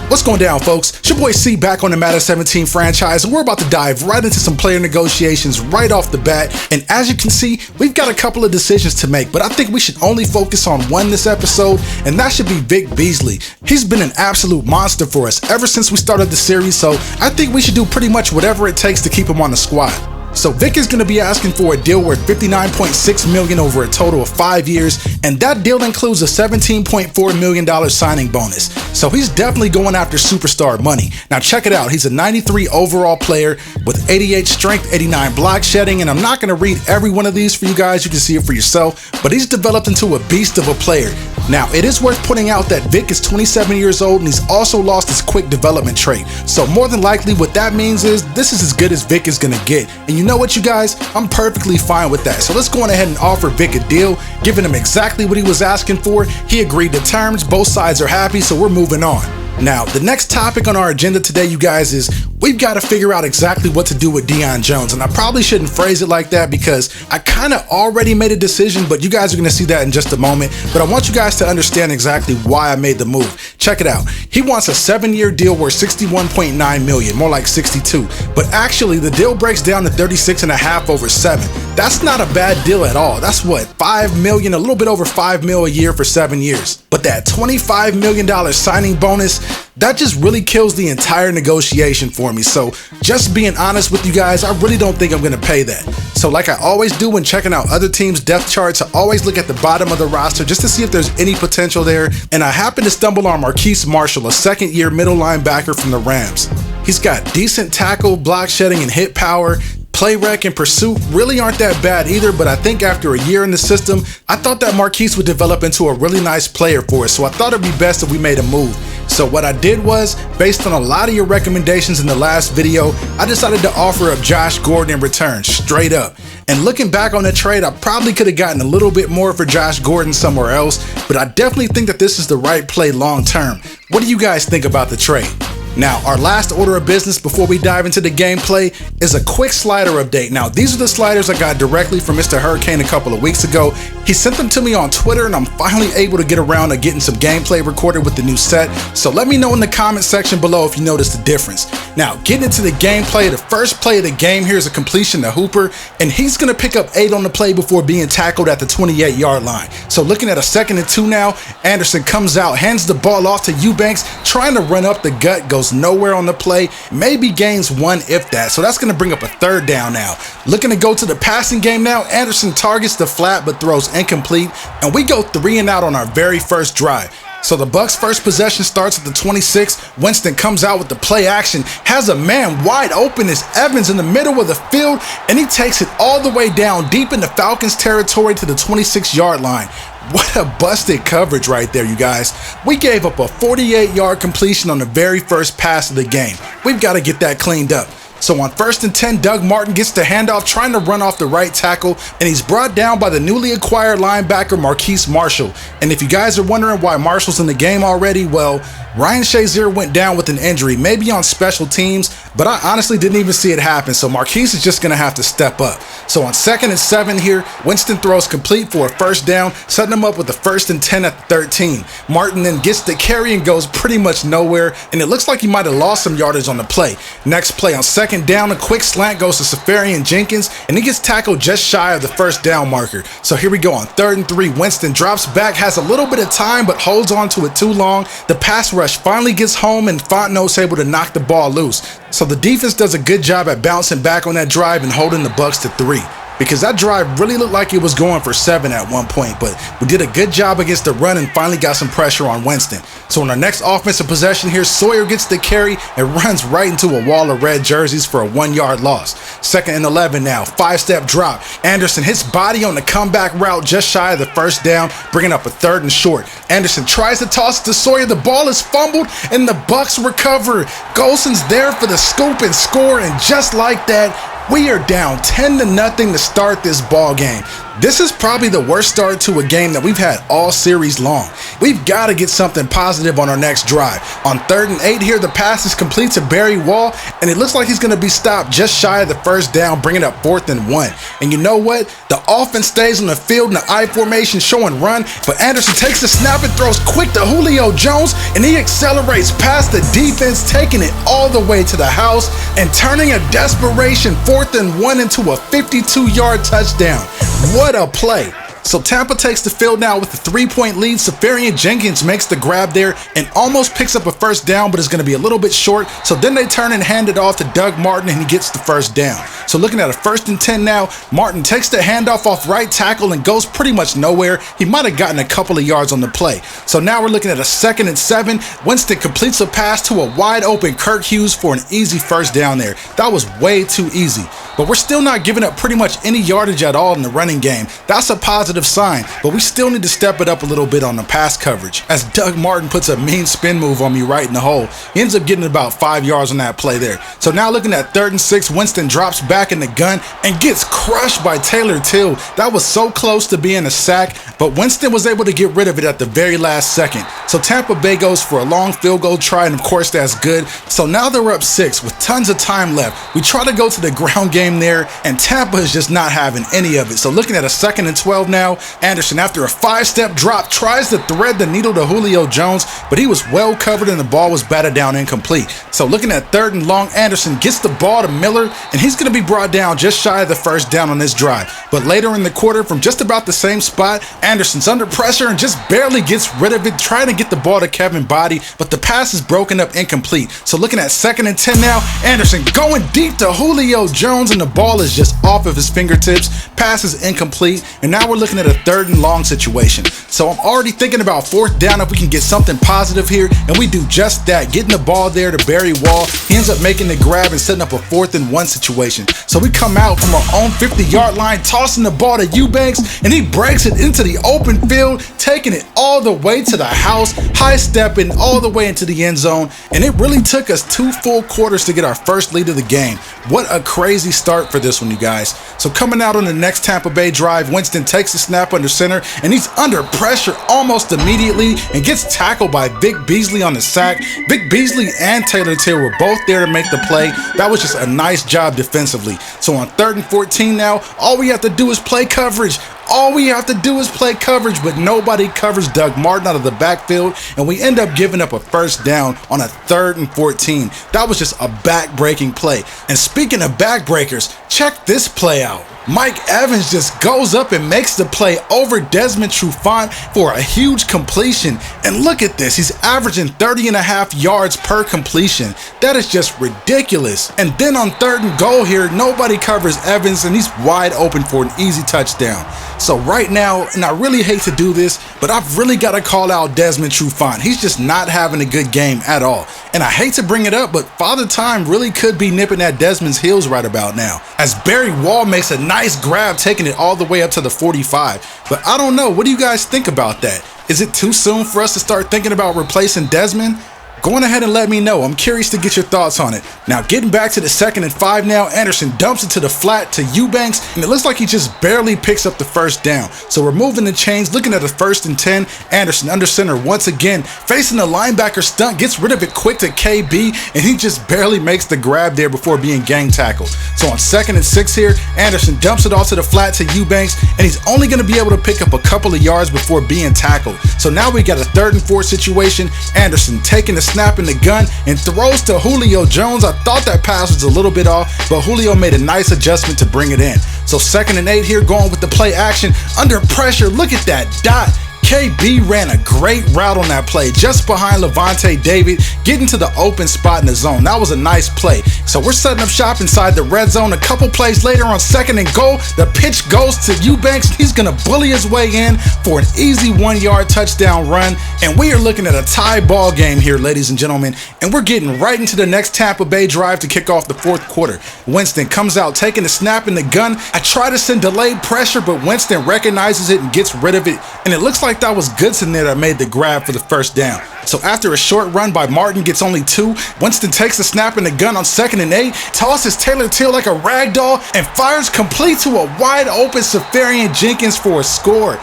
What's going down, folks? It's your boy C back on the Madden 17 franchise, and we're about to dive right into some player negotiations right off the bat. And as you can see, we've got a couple of decisions to make, but I think we should only focus on one this episode, and that should be Vic Beasley. He's been an absolute monster for us ever since we started the series, so I think we should do pretty much whatever it takes to keep him on the squad. So Vic is going to be asking for a deal worth $59.6 million over a total of 5 years, and that deal includes a $17.4 million signing bonus. So he's definitely going after superstar money. Now check it out, he's a 93 overall player with 88 strength, 89 block shedding, and I'm not going to read every one of these for you guys, you can see it for yourself, but he's developed into a beast of a player. Now it is worth pointing out that Vic is 27 years old and he's also lost his quick development trait. So more than likely what that means is this is as good as Vic is going to get. And you know what, you guys? I'm perfectly fine with that. So let's go on ahead and offer Vic a deal, giving him exactly what he was asking for. He agreed to terms, both sides are happy, so we're moving on. Now, the next topic on our agenda today, you guys, is we've got to figure out exactly what to do with Deion Jones. And I probably shouldn't phrase it like that because I kind of already made a decision, but you guys are going to see that in just a moment. But I want you guys to understand exactly why I made the move. Check it out. He wants a 7-year deal worth $61.9 million, more like 62. But actually, the deal breaks down to 36.5 over 7. That's not a bad deal at all. That's what, $5 million, a little bit over $5 million a year for 7 years. But that $25 million signing bonus, that just really kills the entire negotiation for me. So just being honest with you guys, I really don't think I'm going to pay that. So like I always do when checking out other teams' depth charts, I always look at the bottom of the roster just to see if there's any potential there. And I happened to stumble on Marquise Marshall, a second-year middle linebacker from the Rams. He's got decent tackle, block shedding, and hit power. Play rec and pursuit really aren't that bad either, but I think after a year in the system, I thought that Marquise would develop into a really nice player for us, so I thought it'd be best if we made a move. So what I did was, based on a lot of your recommendations in the last video, I decided to offer up Josh Gordon in return, straight up. And looking back on the trade, I probably could have gotten a little bit more for Josh Gordon somewhere else, but I definitely think that this is the right play long term. What do you guys think about the trade? Now, our last order of business before we dive into the gameplay is a quick slider update. Now, these are the sliders I got directly from Mr. Hurricane a couple of weeks ago. He sent them to me on Twitter, and I'm finally able to get around to getting some gameplay recorded with the new set. So let me know in the comment section below if you noticed the difference. Now, getting into the gameplay, the first play of the game here is a completion to Hooper, and he's going to pick up 8 on the play before being tackled at the 28-yard line. So looking at a 2nd and 2 now, Anderson comes out, hands the ball off to Eubanks, trying to run up the gut, goes nowhere on the play, maybe gains 1 if that, so that's going to bring up a 3rd down now. Looking to go to the passing game now, Anderson targets the flat but throws incomplete, and we go 3 and out on our very first drive. So the Bucs' first possession starts at the 26. Winston comes out with the play action, has a man wide open as Evans in the middle of the field, and he takes it all the way down deep into Falcons territory to the 26-yard line. What a busted coverage right there, you guys. We gave up a 48-yard completion on the very first pass of the game. We've got to get that cleaned up. So on 1st and 10, Doug Martin gets the handoff trying to run off the right tackle, and he's brought down by the newly acquired linebacker Marquise Marshall. And if you guys are wondering why Marshall's in the game already, well, Ryan Shazier went down with an injury, maybe on special teams, but I honestly didn't even see it happen, so Marquise is just going to have to step up. So on 2nd and 7 here, Winston throws complete for a 1st down, setting him up with a 1st and 10 at the 13. Martin then gets the carry and goes pretty much nowhere, and it looks like he might have lost some yardage on the play. Next play on 2nd down, a quick slant goes to Safarian Jenkins, and he gets tackled just shy of the 1st down marker. So here we go on 3rd and 3, Winston drops back, has a little bit of time, but holds on to it too long. The pass rush finally gets home, and Fontenot's able to knock the ball loose. So the defense does a good job at bouncing back on that drive and holding the Bucs to 3. Because that drive really looked like it was going for 7 at one point, but we did a good job against the run and finally got some pressure on Winston. So in our next offensive possession here, Sawyer gets the carry and runs right into a wall of red jerseys for a 1-yard loss. 2nd and 11 now, 5-step drop. Anderson hits body on the comeback route just shy of the 1st down, bringing up a 3rd and short. Anderson tries to toss it to Sawyer, the ball is fumbled, and the Bucs recover. Golson's there for the scoop and score, and just like that, We are down 10-0 to start this ball game. This is probably the worst start to a game that we've had all series long. We've got to get something positive on our next drive. On 3rd and 8 here, the pass is complete to Barry Wall, and it looks like he's going to be stopped just shy of the first down, bringing up 4th and 1. And you know what? The offense stays on the field in the I formation, showing run, but Anderson takes the snap and throws quick to Julio Jones, and he accelerates past the defense, taking it all the way to the house and turning a desperation 4th and 1 into a 52-yard touchdown. What a play. So Tampa takes the field now with a 3-point lead. Safarian Jenkins makes the grab there and almost picks up a first down, but is going to be a little bit short. So then they turn and hand it off to Doug Martin, and he gets the first down. So looking at a 1st and 10 now, Martin takes the handoff off right tackle and goes pretty much nowhere. He might have gotten a couple of yards on the play. So now we're looking at a 2nd and 7. Winston completes a pass to a wide open Kirk Hughes for an easy first down there. That was way too easy. But we're still not giving up pretty much any yardage at all in the running game. That's a positive sign, but we still need to step it up a little bit on the pass coverage, as Doug Martin puts a mean spin move on me right in the hole. He ends up getting about 5 yards on that play there. So now looking at 3rd and 6, Winston drops back in the gun and gets crushed by Taylor Till. That was so close to being a sack, but Winston was able to get rid of it at the very last second. So Tampa Bay goes for a long field goal try, and of course that's good. So now they're up 6 with tons of time left. We try to go to the ground game there, and Tampa is just not having any of it. So looking at a 2nd and 12 now, Anderson, after a 5-step drop, tries to thread the needle to Julio Jones, but he was well covered and the ball was batted down incomplete. So looking at 3rd and long, Anderson gets the ball to Miller, and he's going to be brought down just shy of the first down on this drive. But later in the quarter, from just about the same spot, Anderson's under pressure and just barely gets rid of it, trying to get the ball to Kevin Body, but the pass is broken up incomplete. So looking at 2nd and 10 now, Anderson going deep to Julio Jones, and the ball is just off of his fingertips. Pass is incomplete, and now we're looking at a 3rd and long situation. So I'm already thinking about 4th down if we can get something positive here, and we do just that, getting the ball there to Barry Wall. He ends up making the grab and setting up a 4th and 1 situation. So we come out from our own 50-yard line, tossing the ball to Eubanks, and he breaks it into the open field, taking it all the way to the house, high-stepping all the way into the end zone, and it really took us 2 full quarters to get our first lead of the game. What a crazy start for this one, you guys. So coming out on the next Tampa Bay drive, Winston takes the snap under center, and he's under pressure almost immediately and gets tackled by Vic Beasley on the sack. Vic Beasley and Taylor Till were both there to make the play. That was just a nice job defensively. So on 3rd and 14 now, all we have to do is play coverage. All we have to do is play coverage, but nobody covers Doug Martin out of the backfield, and we end up giving up a first down on a 3rd and 14. That was just a back-breaking play. And speaking of back-breakers, check this play out. Mike Evans just goes up and makes the play over Desmond Trufant for a huge completion. And look at this, he's averaging 30.5 yards per completion. That is just ridiculous. And then on 3rd and goal here, nobody covers Evans, and he's wide open for an easy touchdown. So right now, and I really hate to do this, but I've really got to call out Desmond Trufant. He's just not having a good game at all. And I hate to bring it up, but Father Time really could be nipping at Desmond's heels right about now, as Barry Wall makes a nice grab, taking it all the way up to the 45. But I don't know, what do you guys think about that? Is it too soon for us to start thinking about replacing Desmond? Go on ahead and let me know. I'm curious to get your thoughts on it. Now, getting back to the 2nd and 5 now, Anderson dumps it to the flat to Eubanks, and it looks like he just barely picks up the first down. So we're moving the chains, looking at a 1st and 10. Anderson under center once again, facing the linebacker stunt, gets rid of it quick to KB, and he just barely makes the grab there before being gang tackled. So on 2nd and 6 here, Anderson dumps it off to the flat to Eubanks, and he's only going to be able to pick up a couple of yards before being tackled. So now we got a 3rd and 4 situation. Anderson taking the snap in the gun and throws to Julio Jones. I thought that pass was a little bit off, but Julio made a nice adjustment to bring it in. So 2nd and 8 here, going with the play action under pressure. Look at that dot. KB ran a great route on that play, just behind Levante David, getting to the open spot in the zone. That was a nice play. So we're setting up shop inside the red zone. A couple plays later on 2nd and goal, the pitch goes to Eubanks. He's going to bully his way in for an easy 1-yard touchdown run. And we are looking at a tie ball game here, ladies and gentlemen. And we're getting right into the next Tampa Bay drive to kick off the 4th quarter. Winston comes out, taking the snap in the gun. I try to send delayed pressure, but Winston recognizes it and gets rid of it. And it looks like like that was Goodson there that made the grab for the first down. So after a short run by Martin gets only 2, Winston takes the snap and the gun on 2nd and 8, tosses Taylor Till like a rag doll, and fires complete to a wide open Safarian Jenkins for a score.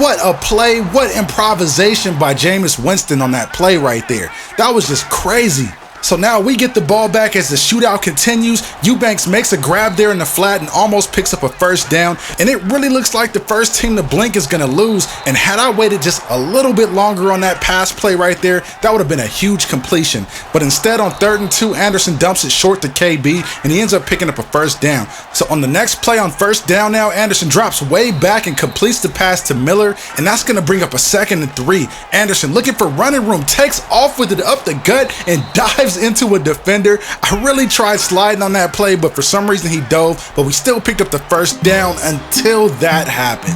What a play, what improvisation by Jameis Winston on that play right there. That was just crazy. So now we get the ball back as the shootout continues. Eubanks makes a grab there in the flat and almost picks up a first down. And it really looks like the first team to blink is going to lose. And had I waited just a little bit longer on that pass play right there, that would have been a huge completion. But instead on 3rd and 2, Anderson dumps it short to KB and he ends up picking up a first down. So on the next play on 1st down now, Anderson drops way back and completes the pass to Miller. And that's going to bring up a 2nd and 3. Anderson looking for running room, takes off with it up the gut and dives into a defender. I really tried sliding on that play, but for some reason he dove, but we still picked up the first down until that happened.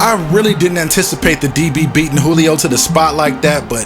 I really didn't anticipate the DB beating Julio to the spot like that, but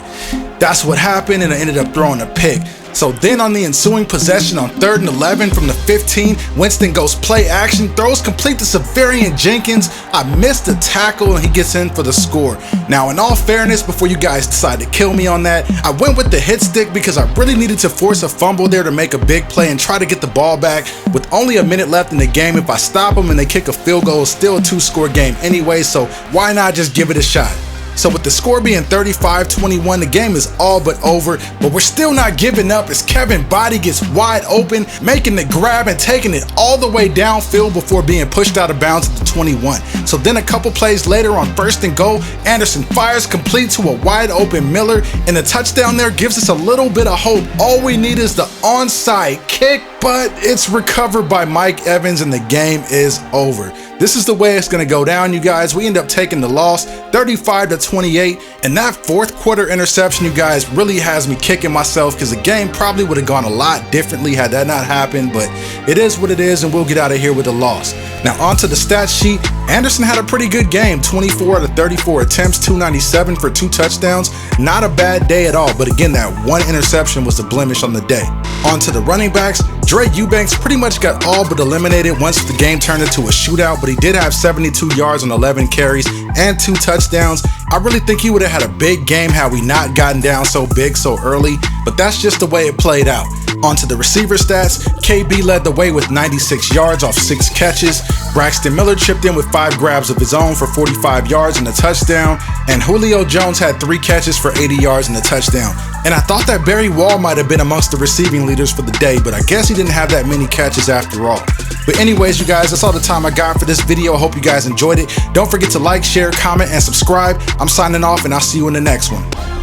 that's what happened, and I ended up throwing a pick. So then on the ensuing possession on 3rd and 11 from the 15, Winston goes play action, throws complete to Safarian Jenkins. I missed the tackle and he gets in for the score. Now in all fairness, before you guys decide to kill me on that, I went with the hit stick because I really needed to force a fumble there to make a big play and try to get the ball back. With only a minute left in the game, if I stop them and they kick a field goal, it's still a 2-score game anyway, so why not just give it a shot? So with the score being 35-21, the game is all but over, but we're still not giving up as Kevin Body gets wide open, making the grab and taking it all the way downfield before being pushed out of bounds at the 21. So then a couple plays later on 1st and goal, Anderson fires complete to a wide open Miller, and the touchdown there gives us a little bit of hope. All we need is the onside kick, but it's recovered by Mike Evans and the game is over. This is the way it's going to go down, you guys. We end up taking the loss 35-28, and that 4th quarter interception, you guys, really has me kicking myself because the game probably would have gone a lot differently had that not happened, but it is what it is, and we'll get out of here with a loss. Now onto the stat sheet. Anderson had a pretty good game, 24 out of 34 attempts, 297 for 2 touchdowns. Not a bad day at all, but again, that 1 interception was the blemish on the day. Onto the running backs. Dre Eubanks pretty much got all but eliminated once the game turned into a shootout, but he did have 72 yards on 11 carries and 2 touchdowns. I really think he would have had a big game had we not gotten down so big so early, but that's just the way it played out. Onto the receiver stats, KB led the way with 96 yards off 6 catches. Braxton Miller chipped in with 5 grabs of his own for 45 yards and a touchdown. And Julio Jones had 3 catches for 80 yards and a touchdown. And I thought that Barry Wall might have been amongst the receiving leaders for the day, but I guess he didn't have that many catches after all. But anyways, you guys, that's all the time I got for this video. I hope you guys enjoyed it. Don't forget to like, share, comment, and subscribe. I'm signing off, and I'll see you in the next one.